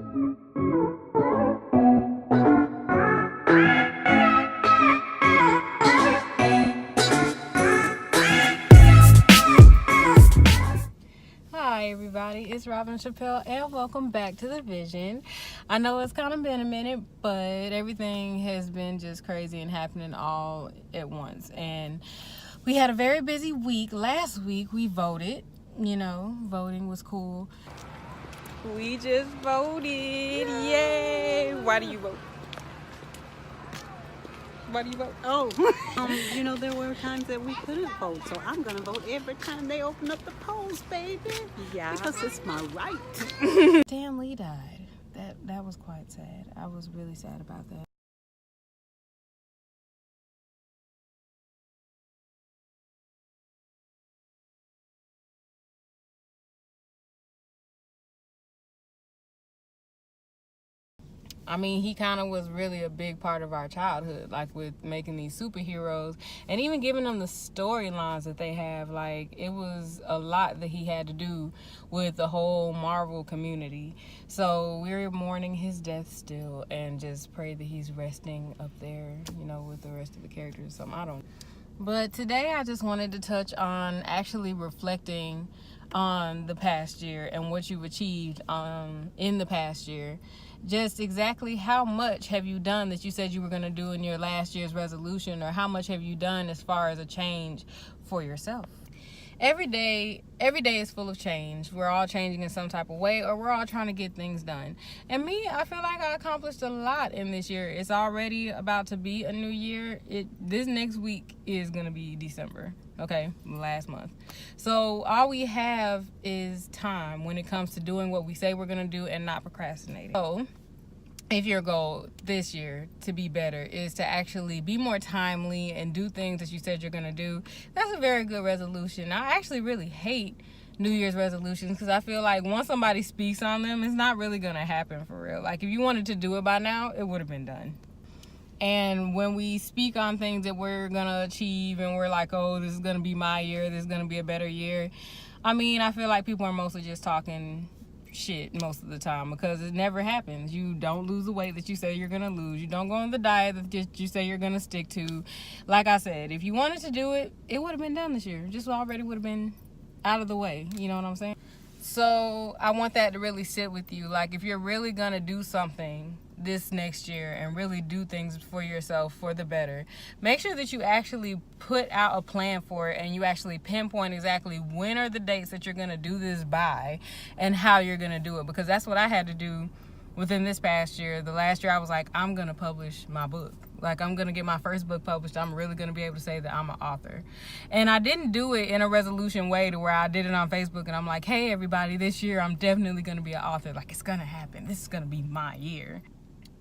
Hi everybody, it's Robin Chappelle and welcome back to The Vision. I know it's kind of been a minute, but everything has been just crazy and happening all at once. And we had a very busy week. Last week we voted. Voting was cool. We just voted. Yay! Why do you vote? Why do you vote? There were times that we couldn't vote, so I'm gonna vote every time they open up the polls, baby. Yeah. Because it's my right. Stan Lee died. That was quite sad. I was really sad about that. I mean, he kind of was really a big part of our childhood, like with making these superheroes and even giving them the storylines that they have. Like, it was a lot that he had to do with the whole Marvel community. So we're mourning his death still and just pray that he's resting up there, with the rest of the characters. I don't. But today I just wanted to touch on actually reflecting on the past year and what you've achieved in the past year. Just exactly how much have you done that you said you were going to do in your last year's resolution, or how much have you done as far as a change for yourself? Every day is full of change. We're all changing in some type of way, or we're all trying to get things done. And me, I feel like I accomplished a lot in this year. It's already about to be a new year. This next week is going to be December. Okay, last month. So all we have is time when it comes to doing what we say we're going to do and not procrastinating. So if your goal this year to be better is to actually be more timely and do things that you said you're going to do, that's a very good resolution. I actually really hate New Year's resolutions because I feel like once somebody speaks on them, it's not really going to happen for real. Like, if you wanted to do it by now, it would have been done. And when we speak on things that we're going to achieve and we're like, oh, this is going to be my year, this is going to be a better year, I mean, I feel like people are mostly just talking shit most of the time, because it never happens. You don't lose the weight that you say you're going to lose. You don't go on the diet that you say you're going to stick to. Like I said, if you wanted to do it, it would have been done this year. Just already would have been out of the way. You know what I'm saying? So I want that to really sit with you. Like, if you're really going to do something this next year and really do things for yourself for the better, make sure that you actually put out a plan for it and you actually pinpoint exactly when are the dates that you're going to do this by and how you're going to do it. Because that's what I had to do within this past year. The last year I was like, I'm going to publish my book. Like, I'm going to get my first book published. I'm really going to be able to say that I'm an author. And I didn't do it in a resolution way to where I did it on Facebook and I'm like, hey, everybody, this year I'm definitely going to be an author. Like, it's going to happen. This is going to be my year.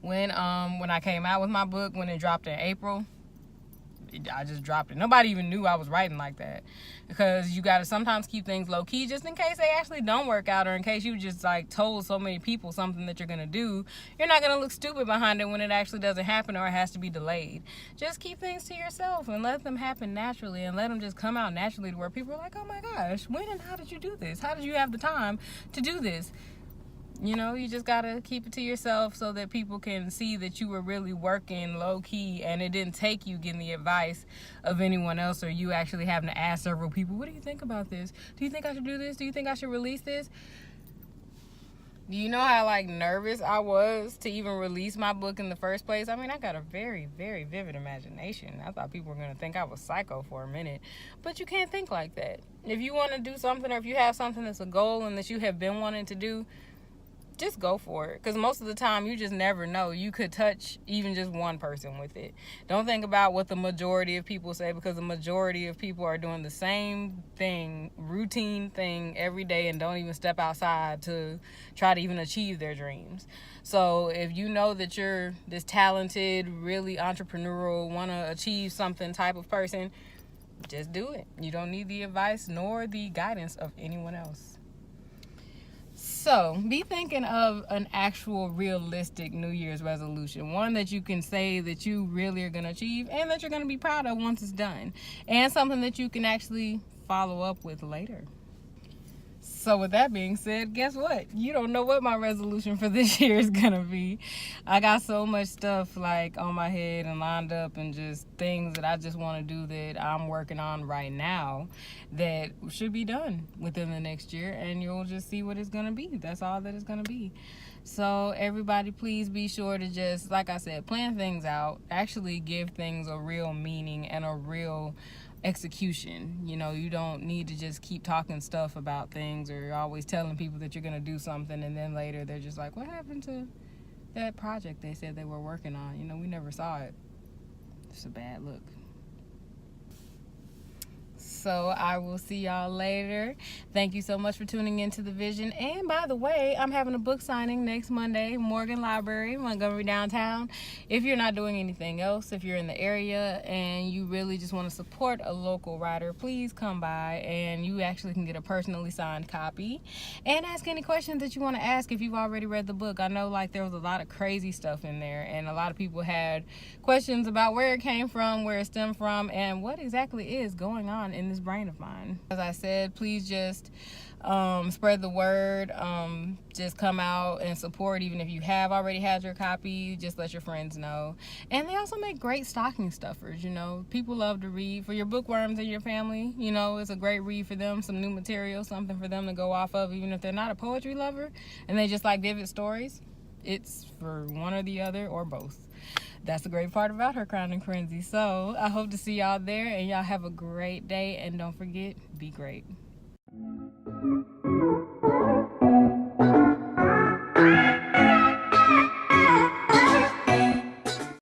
When I came out with my book, when it dropped in April, I just dropped it. Nobody even knew I was writing like that, because you got to sometimes keep things low key just in case they actually don't work out, or in case you just like told so many people something that you're going to do. You're not going to look stupid behind it when it actually doesn't happen or it has to be delayed. Just keep things to yourself and let them happen naturally, and let them just come out naturally to where people are like, oh my gosh, when and how did you do this? How did you have the time to do this? You just gotta keep it to yourself so that people can see that you were really working low key and it didn't take you getting the advice of anyone else, or you actually having to ask several people, what do you think about this? Do you think I should do this? Do you think I should release this? Do you know how nervous I was to even release my book in the first place? I mean, I got a very, very vivid imagination. I thought people were going to think I was psycho for a minute. But you can't think like that. If you want to do something, or if you have something that's a goal and that you have been wanting to do, just go for it, because most of the time you just never know. You could touch even just one person with it. Don't think about what the majority of people say, because the majority of people are doing the same thing, routine thing every day, and don't even step outside to try to even achieve their dreams. So if you know that you're this talented, really entrepreneurial, want to achieve something type of person, just do it. You don't need the advice nor the guidance of anyone else. So be thinking of an actual realistic New Year's resolution, one that you can say that you really are going to achieve and that you're going to be proud of once it's done, and something that you can actually follow up with later. So with that being said, guess what? You don't know what my resolution for this year is gonna be. I got so much stuff like on my head and lined up, and just things that I just want to do that I'm working on right now that should be done within the next year, and you'll just see what it's gonna be. That's all that it's gonna be. So everybody, please be sure to just, like I said, plan things out, actually give things a real meaning and a real execution. You know, you don't need to just keep talking stuff about things, or always telling people that you're going to do something, and then later they're just like, what happened to that project they said they were working on? You know, we never saw it. It's a bad look. So I will see y'all later. Thank you so much for tuning into The Vision. And by the way, I'm having a book signing next Monday, Morgan Library, Montgomery downtown. If you're not doing anything else, if you're in the area and you really just want to support a local writer, please come by, and you actually can get a personally signed copy and ask any questions that you want to ask if you've already read the book. I know like there was a lot of crazy stuff in there, and a lot of people had questions about where it came from, where it stemmed from, and what exactly is going on in this brain of mine. As I said, please just spread the word. Just come out and support. Even if you have already had your copy, just let your friends know. And they also make great stocking stuffers. You know, people love to read. For your bookworms and your family, you know, it's a great read for them. Some new material, something for them to go off of, even if they're not a poetry lover and they just like vivid stories. It's for one or the other, or both. That's the great part about Her Crown and Crenzy. So I hope to see y'all there, and y'all have a great day. And don't forget, be great.